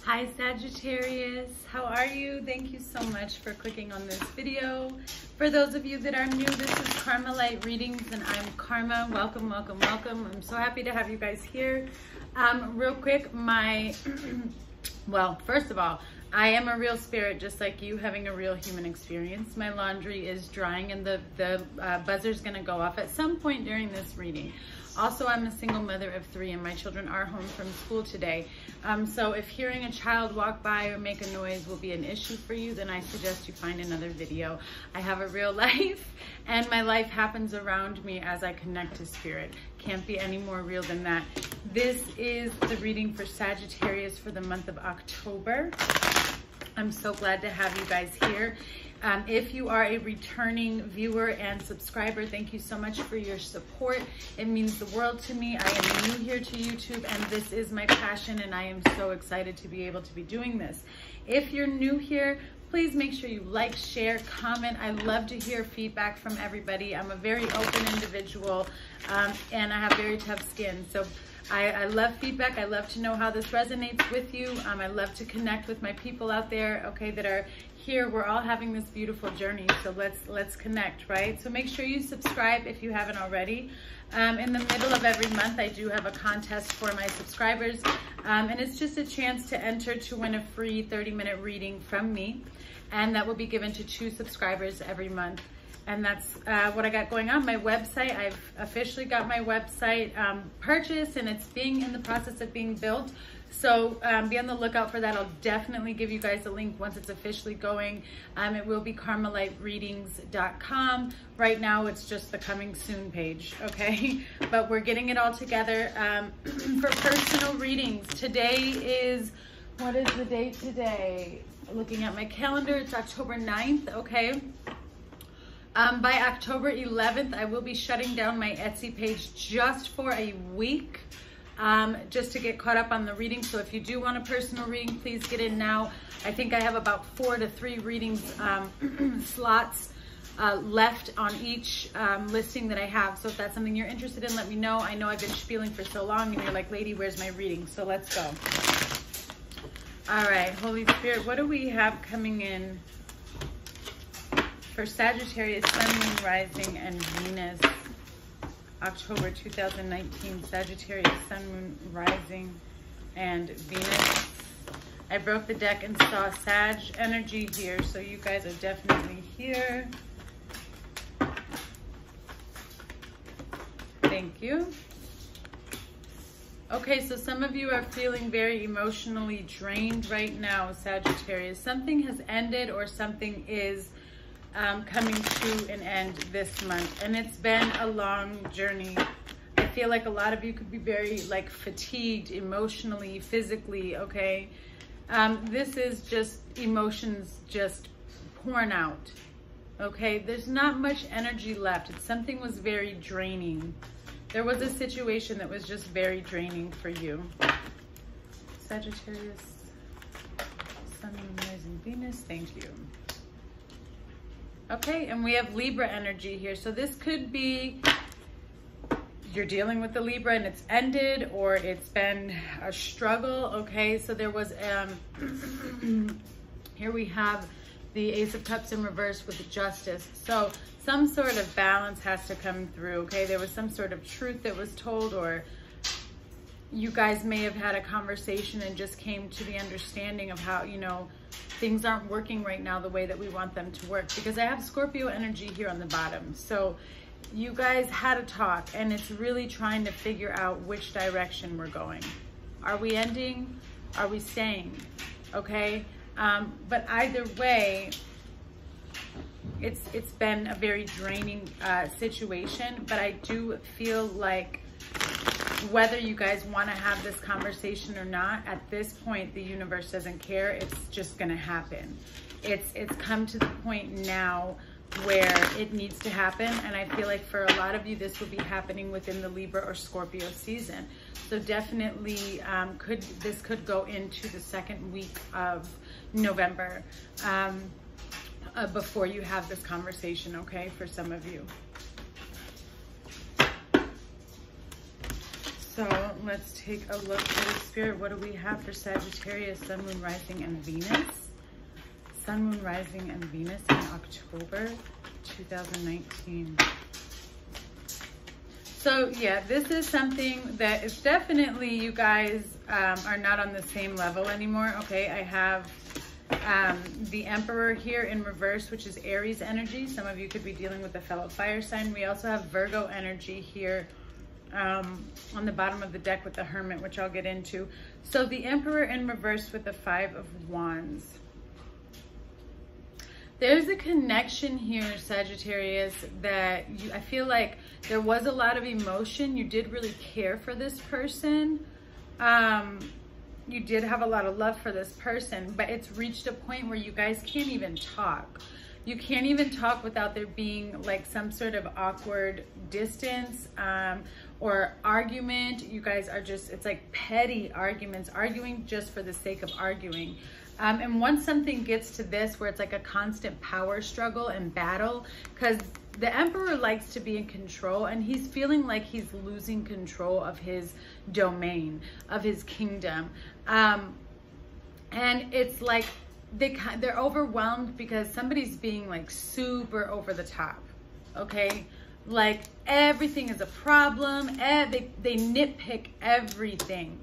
Hi Sagittarius, how are you? Thank you so much for clicking on this video. For those of you that are new, this is Karma Light Readings and I'm Karma. Welcome, welcome, welcome. I'm so happy to have you guys here. Real quick, well, first of all, I am a real spirit just like you, having a real human experience. My laundry is drying and the buzzer's gonna go off at some point during this reading. Also, I'm a single mother of 3 and my children are home from school today. So if hearing a child walk by or make a noise will be an issue for you, then I suggest you find another video. I have a real life and my life happens around me as I connect to spirit. Can't be any more real than that. This is the reading for Sagittarius for the month of October. I'm so glad to have you guys here. If you are a returning viewer and subscriber, thank you so much for your support. It means the world to me. I am new here to YouTube and this is my passion and I am so excited to be able to be doing this. If you're new here, please make sure you like, share, comment. I love to hear feedback from everybody. I'm a very open individual and I have very tough skin. So I love feedback. I love to know how this resonates with you. I love to connect with my people out there, okay, that are here. We're all having this beautiful journey, so let's connect, right? So make sure you subscribe if you haven't already. In the middle of every month, I do have a contest for my subscribers, and it's just a chance to enter to win a free 30-minute reading from me, and that will be given to 2 subscribers every month. And that's what I got going on. My website, I've officially got my website purchased and it's in the process of being built. So be on the lookout for that. I'll definitely give you guys a link once it's officially going. It will be karmalightreadings.com. Right now it's just the coming soon page, okay? But we're getting it all together for personal readings. Today is, what is the date today? Looking at my calendar, it's October 9th, okay? By October 11th, I will be shutting down my Etsy page just for a week, just to get caught up on the reading. So if you do want a personal reading, please get in now. I think I have about 4 to 3 readings slots left on each listing that I have. So if that's something you're interested in, let me know. I know I've been spieling for so long and you're like, lady, where's my reading? So let's go. All right, Holy Spirit, what do we have coming in for Sagittarius, Sun, Moon, Rising, and Venus, October 2019, Sagittarius, Sun, Moon, Rising, and Venus. I broke the deck and saw Sag energy here, so you guys are definitely here. Thank you. Okay, so some of you are feeling very emotionally drained right now, Sagittarius. Something has ended or something is coming to an end this month, and it's been a long journey. I feel like a lot of you could be very fatigued emotionally, physically, okay? This is just emotions just pouring out, okay? There's not much energy left. Something was very draining. There was a situation that was just very draining for you. Sagittarius, Sun, Moon, Rising, Venus, thank you. Okay, and we have Libra energy here. So this could be you're dealing with the Libra and it's ended, or it's been a struggle, okay? So there was, here we have the Ace of Cups in reverse with the Justice. So some sort of balance has to come through, okay? There was some sort of truth that was told, or you guys may have had a conversation and just came to the understanding of how, things aren't working right now the way that we want them to work, because I have Scorpio energy here on the bottom. So you guys had a talk and it's really trying to figure out which direction we're going. Are we ending? Are we staying? Okay. But either way, it's been a very draining situation, but I do feel like whether you guys want to have this conversation or not, at this point, the universe doesn't care. It's just going to happen. It's come to the point now where it needs to happen. And I feel like for a lot of you, this will be happening within the Libra or Scorpio season. So definitely this could go into the 2nd week of November before you have this conversation, okay, for some of you. So let's take a look for the Spirit. What do we have for Sagittarius, Sun, Moon, Rising, and Venus? Sun, Moon, Rising, and Venus in October 2019. So yeah, this is something that is definitely, you guys are not on the same level anymore. Okay, I have the Emperor here in reverse, which is Aries energy. Some of you could be dealing with a fellow fire sign. We also have Virgo energy here on the bottom of the deck with the Hermit, which I'll get into. So the Emperor in reverse with the 5 of Wands. There's a connection here, Sagittarius, that I feel like there was a lot of emotion. You did really care for this person. You did have a lot of love for this person, but it's reached a point where you guys can't even talk. You can't even talk without there being like some sort of awkward distance or argument. You guys are just, it's like petty arguments, arguing just for the sake of arguing. And once something gets to this, where it's like a constant power struggle and battle, because the Emperor likes to be in control, and he's feeling like he's losing control of his domain, of his kingdom. And it's like they're overwhelmed because somebody's being like super over the top, okay? Like everything is a problem. They nitpick everything.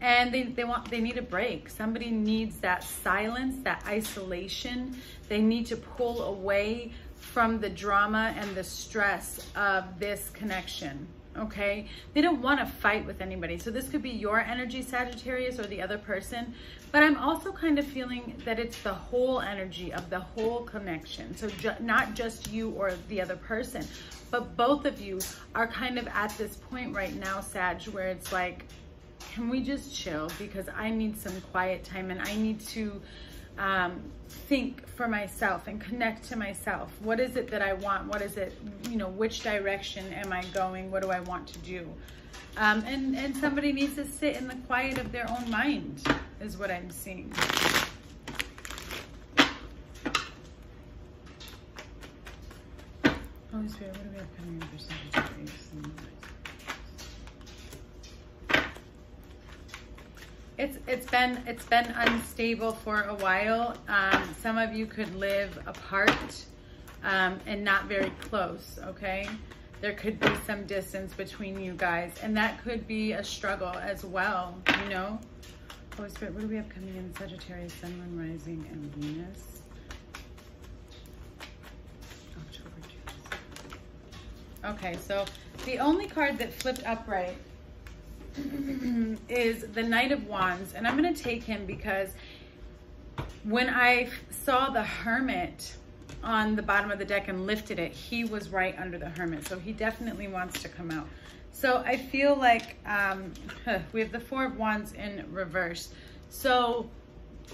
And they need a break. Somebody needs that silence, that isolation. They need to pull away from the drama and the stress of this connection, okay? They don't want to fight with anybody. So this could be your energy, Sagittarius, or the other person. But I'm also kind of feeling that it's the whole energy of the whole connection. So not just you or the other person, but both of you are kind of at this point right now, Sag, where it's like, can we just chill? Because I need some quiet time, and I need to think for myself and connect to myself. What is it that I want? What is it, you know, which direction am I going? What do I want to do? And somebody needs to sit in the quiet of their own mind is what I'm seeing. Holy Spirit, what do we have coming in for Sagittarius? It's been unstable for a while. Some of you could live apart and not very close, okay? There could be some distance between you guys, and that could be a struggle as well, you know? Holy Spirit, what do we have coming in? Sagittarius, Sun, Moon, Rising, and Venus. October 2. Okay, so the only card that flipped upright is the Knight of Wands, and I'm going to take him because when I saw the Hermit on the bottom of the deck and lifted it, he was right under the Hermit, so he definitely wants to come out. So I feel like we have the 4 of Wands in reverse. So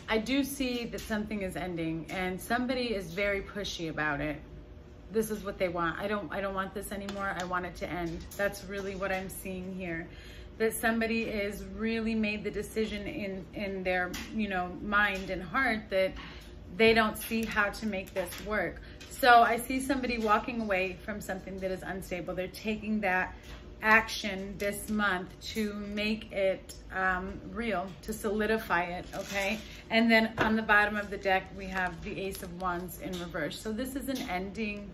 I do see that something is ending, and somebody is very pushy about it. This is what they want. I don't want this anymore. I want it to end. That's really what I'm seeing here. That somebody is really made the decision in their, you know, mind and heart that they don't see how to make this work. So I see somebody walking away from something that is unstable. They're taking that action this month to make it real, to solidify it, okay? And then on the bottom of the deck, we have the Ace of Wands in reverse. So this is an ending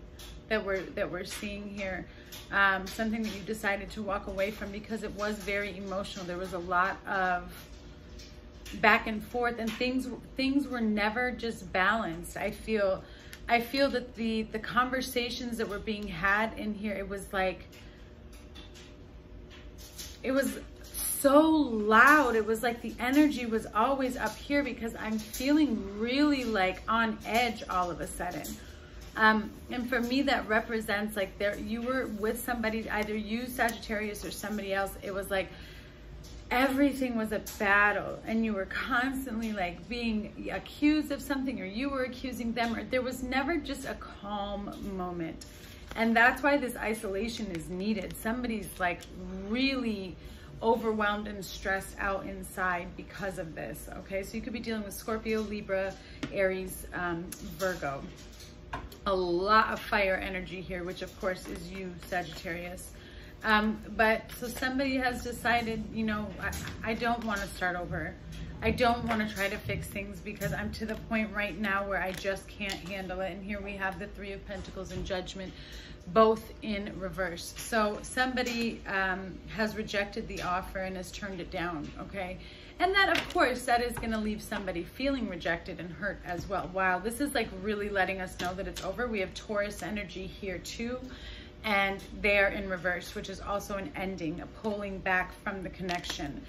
that we're seeing here. Something that you decided to walk away from because it was very emotional. There was a lot of back and forth, and things were never just balanced. I feel that the conversations that were being had in here, it was like, it was so loud. It was like the energy was always up here because I'm feeling really like on edge all of a sudden. And for me, that represents like you were with somebody, either you, Sagittarius, or somebody else. It was like everything was a battle, and you were constantly like being accused of something, or you were accusing them, or there was never just a calm moment. And that's why this isolation is needed. Somebody's like really overwhelmed and stressed out inside because of this, okay? So you could be dealing with Scorpio, Libra, Aries, Virgo. A lot of fire energy here, which of course is you, Sagittarius. But so somebody has decided, you know, I don't want to start over. I don't want to try to fix things because I'm to the point right now where I just can't handle it. And here we have the Three of Pentacles and Judgment, both in reverse. So somebody has rejected the offer and has turned it down, okay? And that, of course, that is going to leave somebody feeling rejected and hurt as well. Wow, this is like really letting us know that it's over. We have Taurus energy here too, and they're in reverse, which is also an ending, a pulling back from the connection.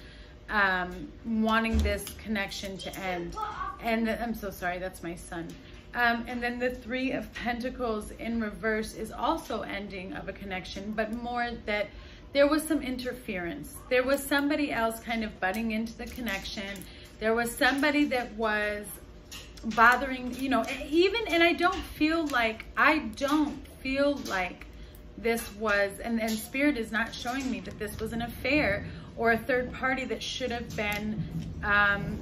Wanting this connection to end. And I'm so sorry, that's my son. And then the Three of Pentacles in reverse is also ending of a connection, but more that there was some interference. There was somebody else kind of butting into the connection. There was somebody that was bothering, you know, even, and I don't feel like this was, and Spirit is not showing me that this was an affair or a third party that should have been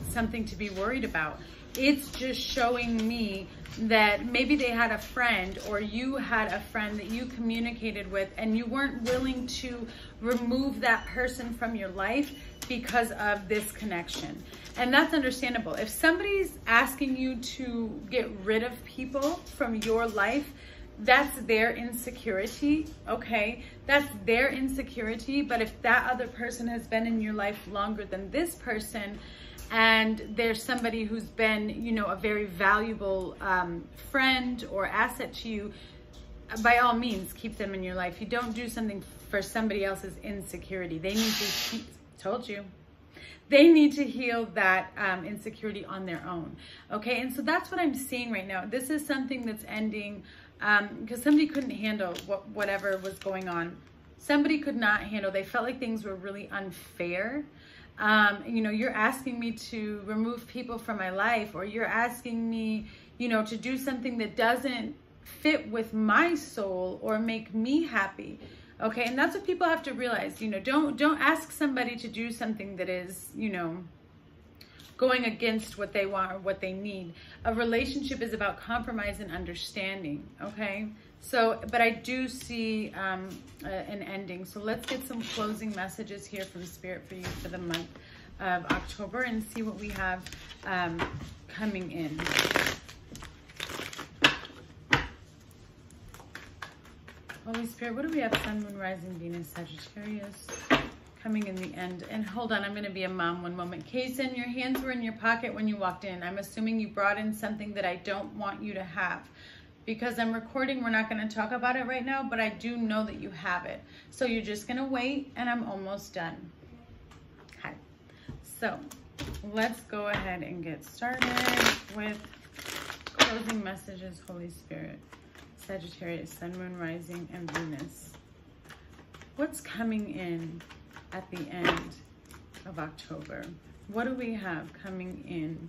something to be worried about. It's just showing me that maybe they had a friend, or you had a friend that you communicated with and you weren't willing to remove that person from your life because of this connection. And that's understandable. If somebody's asking you to get rid of people from your life, that's their insecurity, okay? That's their insecurity. But if that other person has been in your life longer than this person, and there's somebody who's been, you know, a very valuable friend or asset to you, by all means, keep them in your life. You don't do something for somebody else's insecurity. They need to, told you, they need to heal that insecurity on their own, okay? And so that's what I'm seeing right now. This is something that's ending because somebody couldn't handle whatever was going on. Somebody could not handle, they felt like things were really unfair. You know, you're asking me to remove people from my life, or you're asking me, you know, to do something that doesn't fit with my soul or make me happy. Okay. And that's what people have to realize, you know, don't ask somebody to do something that is, you know, going against what they want or what they need. A relationship is about compromise and understanding. Okay. So, but I do see an ending. So let's get some closing messages here from Spirit for you for the month of October and see what we have coming in. Holy Spirit, what do we have? Sun, Moon, Rising, Venus, Sagittarius coming in the end. And hold on, I'm going to be a mom one moment. Kaysen, your hands were in your pocket when you walked in. I'm assuming you brought in something that I don't want you to have. Because I'm recording, we're not going to talk about it right now, but I do know that you have it. So you're just going to wait, and I'm almost done. Okay. So let's go ahead and get started with closing messages, Holy Spirit. Sagittarius, Sun, Moon, Rising, and Venus. What's coming in at the end of October? What do we have coming in?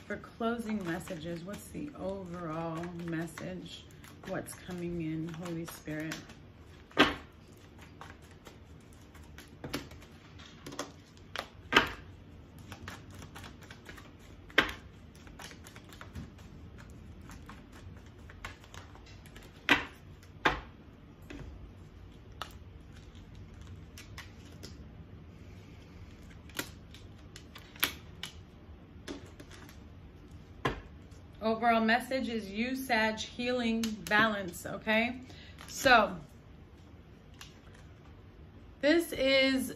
For closing messages, what's the overall message? What's coming in, Holy Spirit? Overall message is you, Sag, healing, balance, okay? So, this is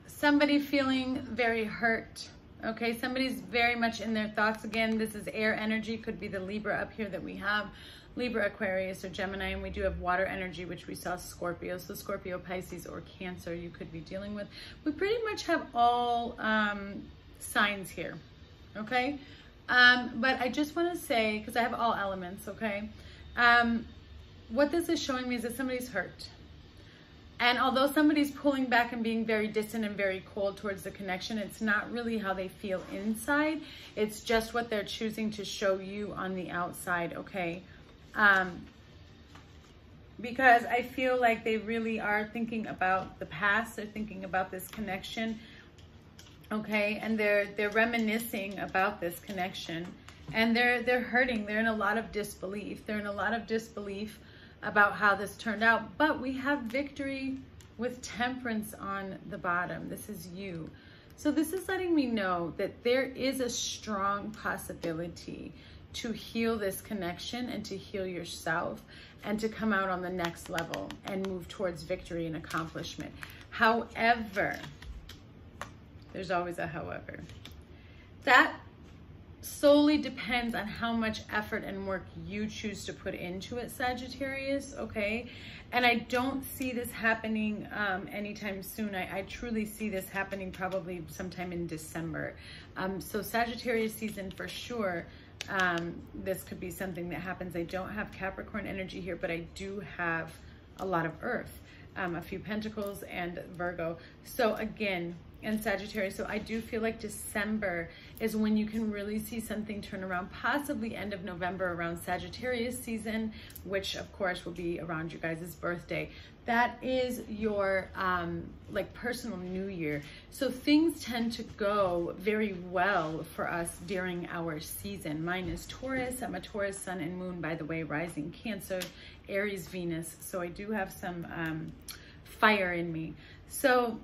somebody feeling very hurt, okay? Somebody's very much in their thoughts again. This is air energy, could be the Libra up here that we have. Libra, Aquarius, or Gemini, and we do have water energy, which we saw Scorpio. So Scorpio, Pisces, or Cancer you could be dealing with. We pretty much have all signs here, okay? But I just want to say, because I have all elements, okay? What this is showing me is that somebody's hurt. And although somebody's pulling back and being very distant and very cold towards the connection, it's not really how they feel inside. It's just what they're choosing to show you on the outside, okay? Because I feel like they really are thinking about the past. They're thinking about this connection. Okay, and they're reminiscing about this connection, and they're hurting. They're in a lot of disbelief. They're in a lot of disbelief about how this turned out, but we have victory with Temperance on the bottom. This is you. So this is letting me know that there is a strong possibility to heal this connection and to heal yourself and to come out on the next level and move towards victory and accomplishment. However, there's always a however. That solely depends on how much effort and work you choose to put into it, Sagittarius, okay? And I don't see this happening anytime soon. I truly see this happening probably sometime in December. So Sagittarius season for sure. This could be something that happens. I don't have Capricorn energy here, but I do have a lot of Earth, a few Pentacles and Virgo. So again, and Sagittarius, so I do feel like December is when you can really see something turn around, possibly end of November around Sagittarius season, which of course will be around you guys' birthday. That is your like personal new year. So things tend to go very well for us during our season. Mine is Taurus. I'm a Taurus sun and moon, by the way, rising Cancer, Aries, Venus. So I do have some fire in me. So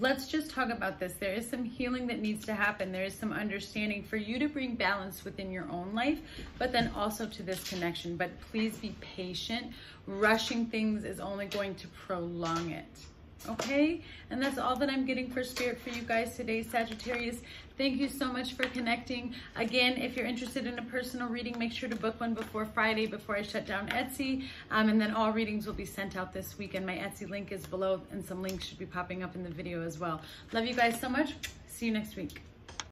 let's just talk about this. There is some healing that needs to happen. There is some understanding for you to bring balance within your own life, but then also to this connection. But please be patient. Rushing things is only going to prolong it. Okay? And that's all that I'm getting for Spirit for you guys today, Sagittarius. Thank you so much for connecting. Again, if you're interested in a personal reading, make sure to book one before Friday, before I shut down Etsy. And then all readings will be sent out this week. And my Etsy link is below, and some links should be popping up in the video as well. Love you guys so much. See you next week.